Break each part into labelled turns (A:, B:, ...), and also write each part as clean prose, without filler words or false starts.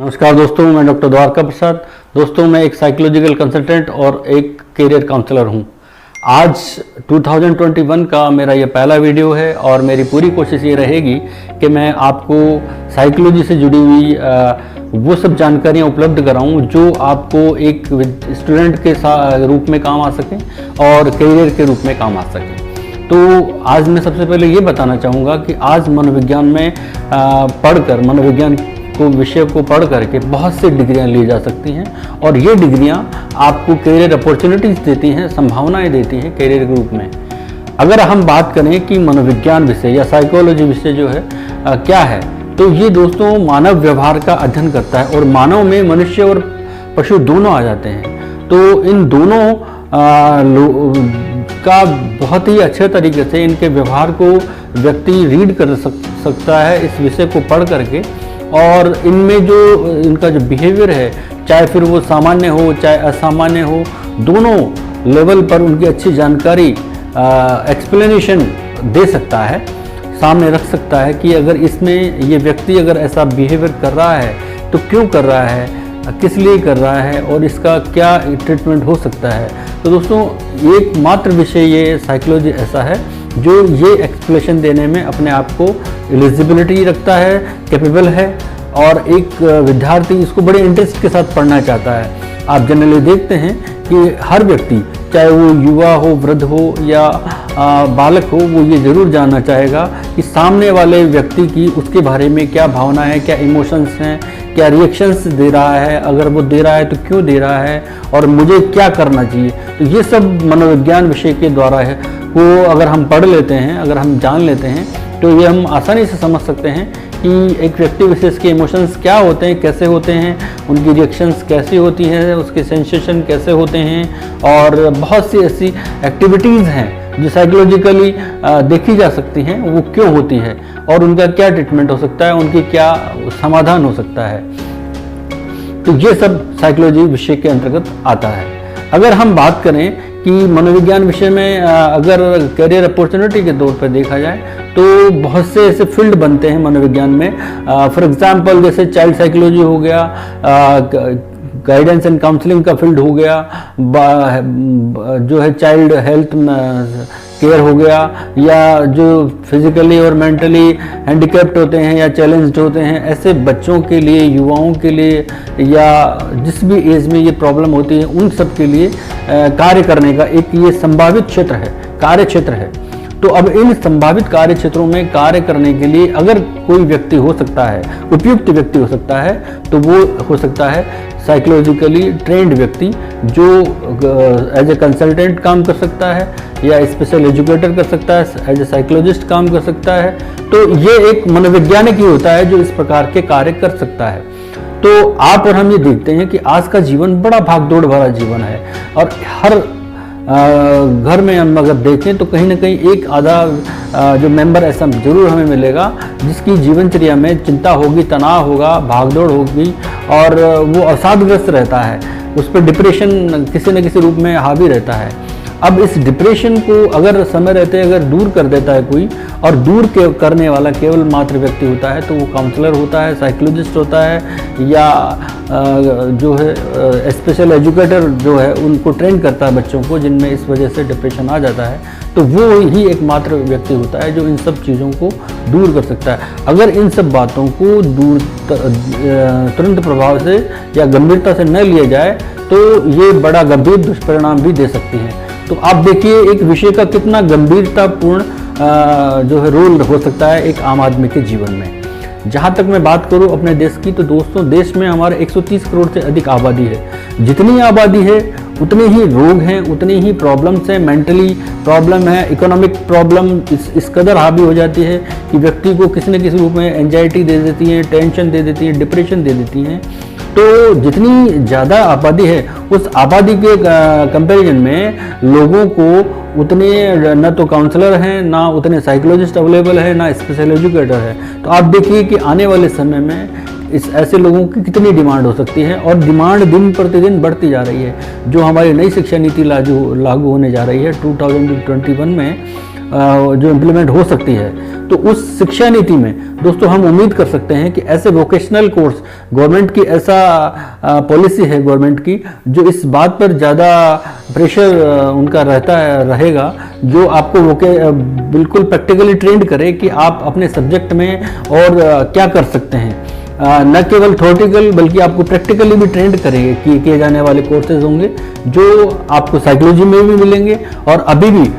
A: नमस्कार दोस्तों, मैं डॉक्टर द्वारका प्रसाद। दोस्तों, मैं एक साइकोलॉजिकल कंसल्टेंट और एक करियर काउंसलर हूं। आज 2021 का मेरा ये पहला वीडियो है और मेरी पूरी कोशिश ये रहेगी कि मैं आपको साइकोलॉजी से जुड़ी हुई वो सब जानकारियाँ उपलब्ध कराऊं जो आपको एक स्टूडेंट के रूप में काम आ सकें और करियर के रूप में काम आ सकें। तो आज मैं सबसे पहले ये बताना चाहूँगा कि आज मनोविज्ञान में पढ़कर मनोविज्ञान को विषय को पढ़ करके बहुत सी डिग्रियां ली जा सकती हैं और ये डिग्रियां आपको करियर अपॉर्चुनिटीज देती हैं, संभावनाएं देती हैं करियर के रूप में। अगर हम बात करें कि मनोविज्ञान विषय या साइकोलॉजी विषय जो है क्या है, तो ये दोस्तों मानव व्यवहार का अध्ययन करता है और मानव में मनुष्य और पशु दोनों आ जाते हैं। तो इन दोनों का बहुत ही अच्छे तरीके से इनके व्यवहार को व्यक्ति रीड कर सकता है इस विषय को पढ़ करके। और इनमें जो इनका जो बिहेवियर है, चाहे फिर वो सामान्य हो चाहे असामान्य हो, दोनों लेवल पर उनकी अच्छी जानकारी एक्सप्लेनेशन दे सकता है, सामने रख सकता है कि अगर इसमें ये व्यक्ति अगर ऐसा बिहेवियर कर रहा है तो क्यों कर रहा है, किस लिए कर रहा है और इसका क्या ट्रीटमेंट हो सकता है। तो दोस्तों, एकमात्र विषय ये साइकोलॉजी ऐसा है जो ये एक्सप्लेनेशन देने में अपने आप को एलिजिबिलिटी रखता है, कैपेबल है और एक विद्यार्थी इसको बड़े इंटरेस्ट के साथ पढ़ना चाहता है। आप जनरली देखते हैं कि हर व्यक्ति, चाहे वो युवा हो, वृद्ध हो या बालक हो, वो ये ज़रूर जानना चाहेगा कि सामने वाले व्यक्ति की उसके बारे में क्या भावना है, क्या इमोशंस हैं, क्या रिएक्शंस दे रहा है, अगर वो दे रहा है तो क्यों दे रहा है और मुझे क्या करना चाहिए। तो ये सब मनोविज्ञान विषय के द्वारा है वो अगर हम पढ़ लेते हैं, अगर हम जान लेते हैं, तो ये हम आसानी से समझ सकते हैं कि एक व्यक्ति विशेष के इमोशंस क्या होते हैं, कैसे होते हैं, उनकी रिएक्शंस कैसी होती हैं, उसके सेंसेशन कैसे होते हैं और बहुत सी ऐसी एक्टिविटीज़ हैं जो साइकोलॉजिकली देखी जा सकती हैं, वो क्यों होती है और उनका क्या ट्रीटमेंट हो सकता है, उनकी क्या समाधान हो सकता है। तो ये सब साइकोलॉजी विषय के अंतर्गत आता है। अगर हम बात करें कि मनोविज्ञान विषय में अगर करियर अपॉर्चुनिटी के तौर पर देखा जाए तो बहुत से ऐसे फील्ड बनते हैं मनोविज्ञान में। फॉर एग्जांपल जैसे चाइल्ड साइकोलॉजी हो गया, गाइडेंस एंड काउंसलिंग का फील्ड हो गया, जो है चाइल्ड हेल्थ केयर हो गया, या जो फिजिकली और मेंटली हैंडीकैप्ड होते हैं या चैलेंज्ड होते हैं, ऐसे बच्चों के लिए, युवाओं के लिए या जिस भी एज में ये प्रॉब्लम होती है उन सब के लिए कार्य करने का एक ये संभावित क्षेत्र है, कार्य क्षेत्र है। तो अब इन संभावित कार्य क्षेत्रों में कार्य करने के लिए अगर कोई व्यक्ति हो सकता है, उपयुक्त व्यक्ति हो सकता है, तो वो हो सकता है साइकोलॉजिकली ट्रेंड व्यक्ति जो एज ए कंसल्टेंट काम कर सकता है या स्पेशल एजुकेटर कर सकता है, एज ए साइकोलॉजिस्ट काम कर सकता है। तो ये एक मनोवैज्ञानिक ही होता है जो इस प्रकार के कार्य कर सकता है। तो आप और हम ये देखते हैं कि आज का जीवन बड़ा भागदौड़ भरा जीवन है और हर घर में हम अगर देखें तो कहीं ना कहीं एक आधा जो मेंबर ऐसा जरूर हमें मिलेगा जिसकी जीवनचर्या में चिंता होगी, तनाव होगा, भागदौड़ होगी और वो अवसादग्रस्त रहता है, उस पर डिप्रेशन किसी न किसी रूप में हावी रहता है। अब इस डिप्रेशन को अगर समय रहते अगर दूर कर देता है कोई, और दूर करने वाला केवल मात्र व्यक्ति होता है, तो वो काउंसलर होता है, साइकोलॉजिस्ट होता है या जो है स्पेशल एजुकेटर जो है उनको ट्रेन करता है बच्चों को जिनमें इस वजह से डिप्रेशन आ जाता है। तो वो ही एकमात्र व्यक्ति होता है जो इन सब चीज़ों को दूर कर सकता है। अगर इन सब बातों को दूर तुरंत प्रभाव से या गंभीरता से न लिया जाए तो ये बड़ा गंभीर दुष्परिणाम भी दे सकती हैं। तो आप देखिए एक विषय का कितना गंभीरतापूर्ण जो है रोल हो सकता है एक आम आदमी के जीवन में। जहाँ तक मैं बात करूँ अपने देश की, तो दोस्तों देश में हमारे 130 करोड़ से अधिक आबादी है। जितनी आबादी है उतने ही रोग हैं, उतनी ही प्रॉब्लम्स हैं, मेंटली प्रॉब्लम है, इकोनॉमिक प्रॉब्लम इस कदर हावी हो जाती है कि व्यक्ति को किसी न किसी रूप में एंजाइटी दे देती है, टेंशन दे देती है, डिप्रेशन दे देती हैं। तो जितनी ज़्यादा आबादी है उस आबादी के कंपैरिजन में लोगों को उतने न तो काउंसलर हैं, ना उतने साइकोलॉजिस्ट अवेलेबल है, ना स्पेशल एजुकेटर है। तो आप देखिए कि आने वाले समय में इस ऐसे लोगों की कितनी डिमांड हो सकती है और डिमांड दिन प्रतिदिन बढ़ती जा रही है। जो हमारी नई शिक्षा नीति लागू होने जा रही है 2021 में, जो इम्प्लीमेंट हो सकती है। तो उस शिक्षा नीति में दोस्तों हम उम्मीद कर सकते हैं कि ऐसे वोकेशनल कोर्स, गवर्नमेंट की ऐसा पॉलिसी है गवर्नमेंट की, जो इस बात पर ज़्यादा प्रेशर उनका रहेगा, जो आपको बिल्कुल प्रैक्टिकली ट्रेंड करे कि आप अपने सब्जेक्ट में और क्या कर सकते हैं। न केवल थ्योरेटिकल बल्कि आपको प्रैक्टिकली भी ट्रेंड करेंगे कि किए जाने वाले कोर्सेज होंगे, जो आपको साइकोलॉजी में भी मिलेंगे और अभी भी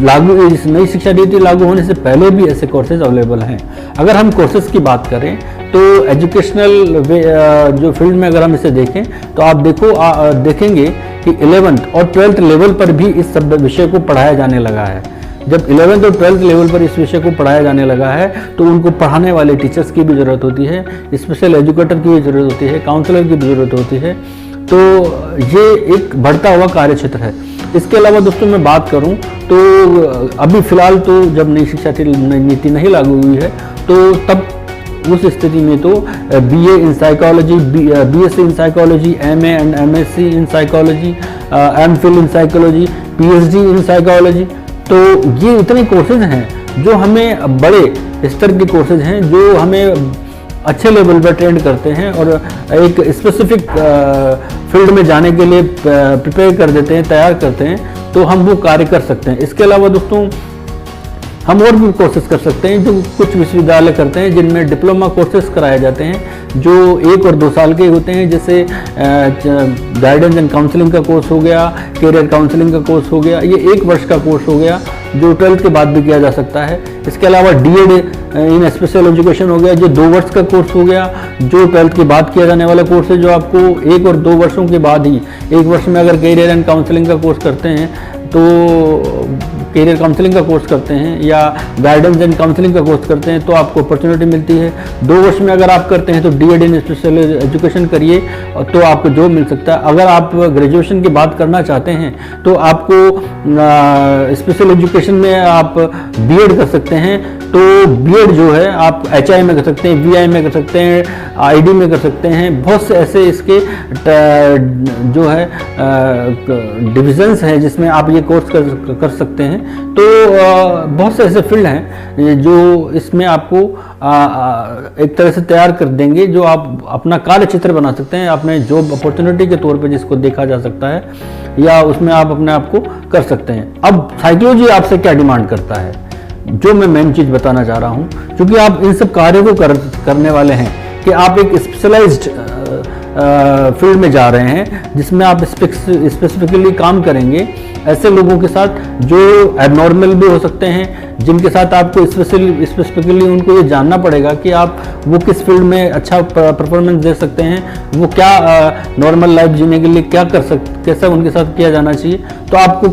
A: लागू, इस नई शिक्षा नीति लागू होने से पहले भी ऐसे कोर्सेज अवेलेबल हैं। अगर हम कोर्सेज की बात करें तो एजुकेशनल जो फील्ड में अगर हम इसे देखें तो आप देखेंगे कि 11th और 12th लेवल पर भी इस सब विषय को पढ़ाया जाने लगा है। जब 11th और 12th लेवल पर इस विषय को पढ़ाया जाने लगा है तो उनको पढ़ाने वाले टीचर्स की भी ज़रूरत होती है, स्पेशल एजुकेटर की भी ज़रूरत होती है, काउंसलर की भी ज़रूरत होती है। तो ये एक बढ़ता हुआ कार्य क्षेत्र है। इसके अलावा दोस्तों मैं बात करूं तो अभी फ़िलहाल तो जब नई शिक्षा नीति नहीं लागू हुई है तो तब उस स्थिति में तो BA in psychology, BSc in psychology, MA and MSc in psychology, MPhil in psychology, PhD in psychology, तो ये इतने कोर्सेज हैं जो हमें बड़े स्तर के कोर्सेज हैं जो हमें अच्छे लेवल पर ट्रेंड करते हैं और एक स्पेसिफिक फील्ड में जाने के लिए प्रिपेयर कर देते हैं, तैयार करते हैं, तो हम वो कार्य कर सकते हैं। इसके अलावा दोस्तों हम और भी कोर्सेज कर सकते हैं जो कुछ विश्वविद्यालय करते हैं, जिनमें डिप्लोमा कोर्सेज कराए जाते हैं जो 1 और 2 साल के होते हैं, जैसे गाइडेंस एंड काउंसलिंग का कोर्स हो गया, कैरियर काउंसलिंग का कोर्स हो गया, ये 1 वर्ष का कोर्स हो गया जो 12th के बाद भी किया जा सकता है। इसके अलावा DED इन स्पेशल एजुकेशन हो गया जो 2 वर्ष का कोर्स हो गया, जो 12th के बाद किया जाने वाला कोर्स है, जो आपको 1 और 2 वर्षों के बाद ही, 1 वर्ष में अगर कैरियर एंड काउंसलिंग का कोर्स करते हैं तो कैरियर काउंसलिंग का कोर्स करते हैं या गाइडेंस एंड काउंसलिंग का कोर्स करते हैं तो आपको अपॉर्चुनिटी मिलती है। 2 वर्ष में अगर आप करते हैं तो DED इन स्पेशल एजुकेशन करिए तो आपको जॉब मिल सकता है। अगर आप ग्रेजुएशन की बात करना चाहते हैं तो आपको स्पेशल एजुकेशन में आप BEd कर सकते हैं, तो BEd जो है आप HI में कर सकते हैं, VI में कर सकते हैं, ID में कर सकते हैं। बहुत से ऐसे इसके जो है डिविजन्स हैं जिसमें आप ये कोर्स कर सकते हैं। तो बहुत से ऐसे फील्ड हैं जो इसमें आपको एक तरह से तैयार कर देंगे, जो आप अपना कार्य क्षेत्र बना सकते हैं, अपने जॉब अपॉर्चुनिटी के तौर पे जिसको देखा जा सकता है, या उसमें आप अपने आप को कर सकते हैं। अब साइकोलॉजी आपसे क्या डिमांड करता है, जो मैं मेन चीज़ बताना चाह रहा हूँ, क्योंकि आप इन सब कार्यों को करने वाले हैं कि आप एक स्पेशलाइज्ड फील्ड में जा रहे हैं जिसमें आप स्पेसिफिकली काम करेंगे ऐसे लोगों के साथ जो एबनॉर्मल भी हो सकते हैं, जिनके साथ आपको स्पेसिफिकली उनको ये जानना पड़ेगा कि आप वो किस फील्ड में अच्छा परफॉर्मेंस दे सकते हैं, वो क्या नॉर्मल लाइफ जीने के लिए क्या कैसा उनके साथ किया जाना चाहिए। तो आपको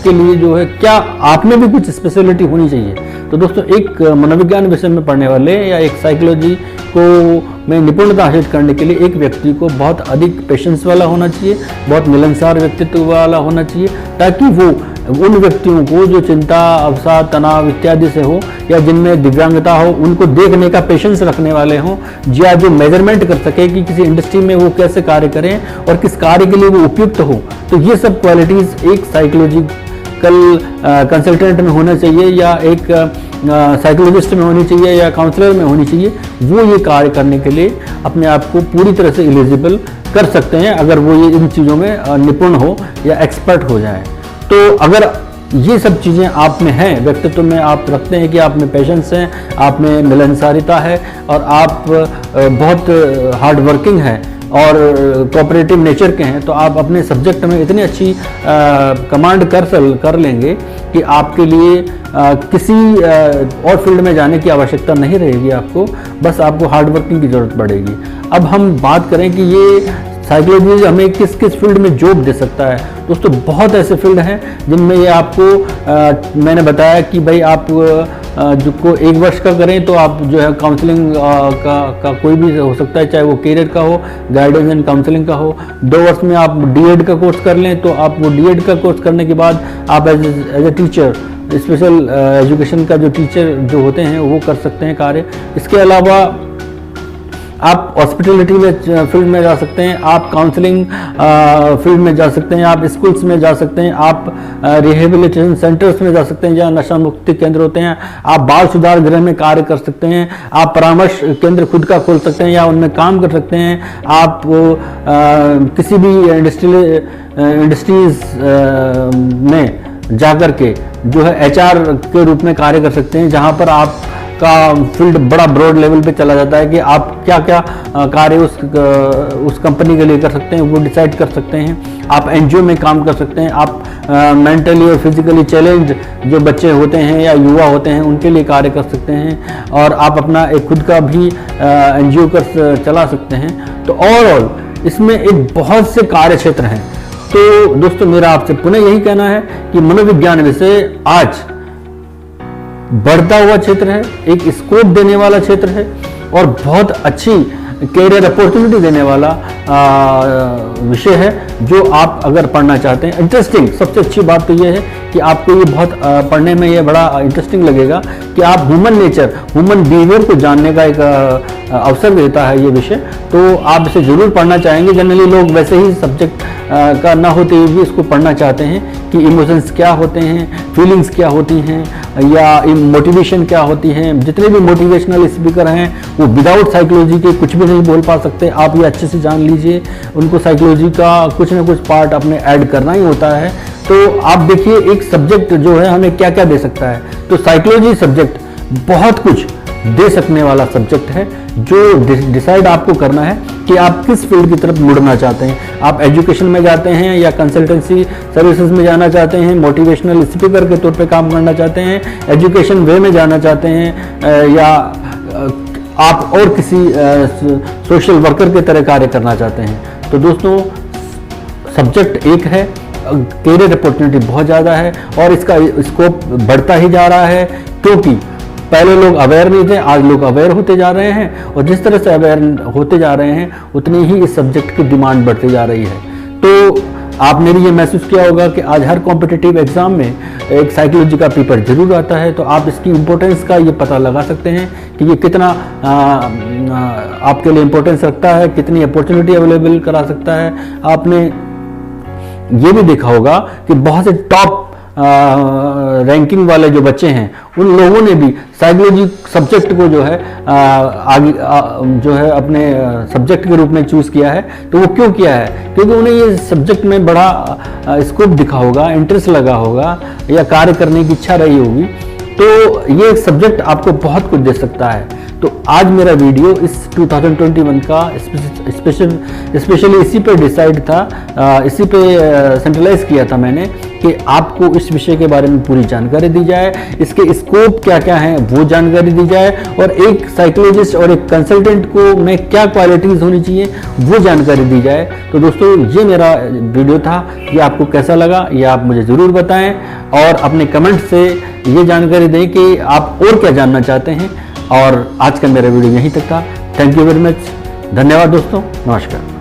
A: के लिए जो है क्या आप में भी कुछ स्पेशलिटी होनी चाहिए। तो दोस्तों एक मनोविज्ञान विषय में पढ़ने वाले या एक साइकोलॉजी को में निपुणता हासिल करने के लिए एक व्यक्ति को बहुत अधिक पेशेंस वाला होना चाहिए, बहुत मिलनसार व्यक्तित्व वाला होना चाहिए, ताकि वो उन व्यक्तियों को जो चिंता, अवसाद, तनाव इत्यादि से हो या जिनमें दिव्यांगता हो, उनको देखने का पेशेंस रखने वाले हों, या जो मेजरमेंट कर सके कि किसी इंडस्ट्री में वो कैसे कार्य करें और किस कार्य के लिए वो उपयुक्त हो। तो ये सब क्वालिटीज़ एक साइकोलॉजिकल कंसल्टेंट में होना चाहिए, या एक साइकोलॉजिस्ट में होनी चाहिए, या काउंसलर में होनी चाहिए। वो ये कार्य करने के लिए अपने आप को पूरी तरह से एलिजिबल कर सकते हैं अगर वो ये इन चीज़ों में निपुण हो या एक्सपर्ट हो जाए। तो अगर ये सब चीज़ें आप में हैं, व्यक्तित्व में आप रखते हैं कि आप में पेशेंस है, आप में मिलनसारिता है और आप बहुत हार्ड वर्किंग हैं और कोऑपरेटिव नेचर के हैं, तो आप अपने सब्जेक्ट में इतनी अच्छी कमांड कर लेंगे कि आपके लिए किसी और फील्ड में जाने की आवश्यकता नहीं रहेगी। आपको बस आपको हार्ड वर्किंग की ज़रूरत पड़ेगी। अब हम बात करें कि ये साइकोलॉजी हमें किस किस फील्ड में जॉब दे सकता है। दोस्तों बहुत ऐसे फील्ड हैं जिनमें ये आपको मैंने बताया कि भाई आप जो को 1 वर्ष का करें तो आप जो है काउंसलिंग का कोई भी हो सकता है, चाहे वो कैरियर का हो, गाइडेंस एंड काउंसलिंग का हो। 2 वर्ष में आप DED का कोर्स कर लें तो आप वो DED का कोर्स करने के बाद आप as a teacher, special education का जो टीचर जो होते हैं वो कर सकते हैं कार्य। इसके अलावा आप हॉस्पिटलिटी में फील्ड में जा सकते हैं, आप काउंसलिंग फील्ड में जा सकते हैं, आप स्कूल्स में जा सकते हैं, आप रिहेबिलिटेशन सेंटर्स में जा सकते हैं जहाँ नशा मुक्ति केंद्र होते हैं, आप बाल सुधार गृह में कार्य कर सकते हैं, आप परामर्श केंद्र खुद का खोल सकते हैं या उनमें काम कर सकते हैं, आप किसी भी इंडस्ट्रीज में जाकर के जो है एचआर के रूप में कार्य कर सकते हैं, जहाँ पर आप का फील्ड बड़ा ब्रॉड लेवल पे चला जाता है कि आप क्या क्या कार्य उस कंपनी के लिए कर सकते हैं, वो डिसाइड कर सकते हैं। आप एनजीओ में काम कर सकते हैं, आप मेंटली और फिजिकली चैलेंज जो बच्चे होते हैं या युवा होते हैं उनके लिए कार्य कर सकते हैं, और आप अपना एक खुद का भी एनजीओ कर चला सकते हैं। तो ओवरऑल इसमें एक बहुत से कार्य क्षेत्र हैं। तो दोस्तों मेरा आपसे पुनः यही कहना है कि मनोविज्ञान विषय आज बढ़ता हुआ क्षेत्र है, एक स्कोप देने वाला क्षेत्र है और बहुत अच्छी कैरियर अपॉर्चुनिटी देने वाला विषय है, जो आप अगर पढ़ना चाहते हैं। इंटरेस्टिंग, सबसे अच्छी बात तो ये है कि आपको ये बहुत पढ़ने में ये बड़ा इंटरेस्टिंग लगेगा कि आप ह्यूमन नेचर, ह्यूमन बिहेवियर को जानने का एक अवसर देता है ये विषय। तो आप इसे जरूर पढ़ना चाहेंगे। जनरली लोग वैसे ही सब्जेक्ट का ना होते हुए भी इसको पढ़ना चाहते हैं कि इमोशंस क्या होते हैं, फीलिंग्स क्या होती हैं, या मोटिवेशन क्या होती है। जितने भी मोटिवेशनल स्पीकर हैं वो विदाउट साइकोलॉजी के कुछ भी नहीं बोल पा सकते। आप ये अच्छे से जान लीजिए, उनको साइकोलॉजी का कुछ ना कुछ पार्ट अपने ऐड करना ही होता है। तो आप देखिए एक सब्जेक्ट जो है हमें क्या क्या दे सकता है। तो साइकोलॉजी सब्जेक्ट बहुत कुछ दे सकने वाला सब्जेक्ट है, जो डिसाइड आपको करना है कि आप किस फील्ड की तरफ मुड़ना चाहते हैं। आप एजुकेशन में जाते हैं या कंसल्टेंसी सर्विसेज में जाना चाहते हैं, मोटिवेशनल स्पीकर के तौर पे काम करना चाहते हैं, एजुकेशन वे में जाना चाहते हैं, या आप और किसी सोशल वर्कर की तरह कार्य करना चाहते हैं। तो दोस्तों सब्जेक्ट एक है, कैरियर अपॉर्चुनिटी बहुत ज़्यादा है और इसका स्कोप बढ़ता ही जा रहा है, क्योंकि पहले लोग अवेयर नहीं थे, आज लोग अवेयर होते जा रहे हैं, और जिस तरह से अवेयर होते जा रहे हैं उतनी ही इस सब्जेक्ट की डिमांड बढ़ती जा रही है। तो आपने भी ये महसूस किया होगा कि आज हर कॉम्पिटिटिव एग्जाम में एक साइकोलॉजी का पेपर जरूर आता है। तो आप इसकी इम्पोर्टेंस का ये पता लगा सकते हैं कि ये कितना आपके लिए इम्पोर्टेंस रखता है, कितनी अपॉर्चुनिटी अवेलेबल करा सकता है। आपने ये भी देखा होगा कि बहुत से टॉप रैंकिंग वाले जो बच्चे हैं उन लोगों ने भी साइकोलॉजी सब्जेक्ट को जो है आगे जो है अपने सब्जेक्ट के रूप में चूज़ किया है। तो वो क्यों किया है? क्योंकि उन्हें ये सब्जेक्ट में बड़ा स्कोप दिखा होगा, इंटरेस्ट लगा होगा, या कार्य करने की इच्छा रही होगी। तो ये सब्जेक्ट आपको बहुत कुछ दे सकता है। तो आज मेरा वीडियो इस 2021 का स्पेशली इसी पे डिसाइड था, इसी पे सेंट्रलाइज किया था मैंने कि आपको इस विषय के बारे में पूरी जानकारी दी जाए, इसके स्कोप क्या क्या हैं वो जानकारी दी जाए, और एक साइकोलॉजिस्ट और एक कंसल्टेंट को में क्या क्वालिटीज़ होनी चाहिए वो जानकारी दी जाए। तो दोस्तों ये मेरा वीडियो था, ये आपको कैसा लगा ये आप मुझे ज़रूर बताएं, और अपने कमेंट से ये जानकारी दें कि आप और क्या जानना चाहते हैं। और आज का मेरा वीडियो यहीं तक था। थैंक यू वेरी मच, धन्यवाद दोस्तों, नमस्कार।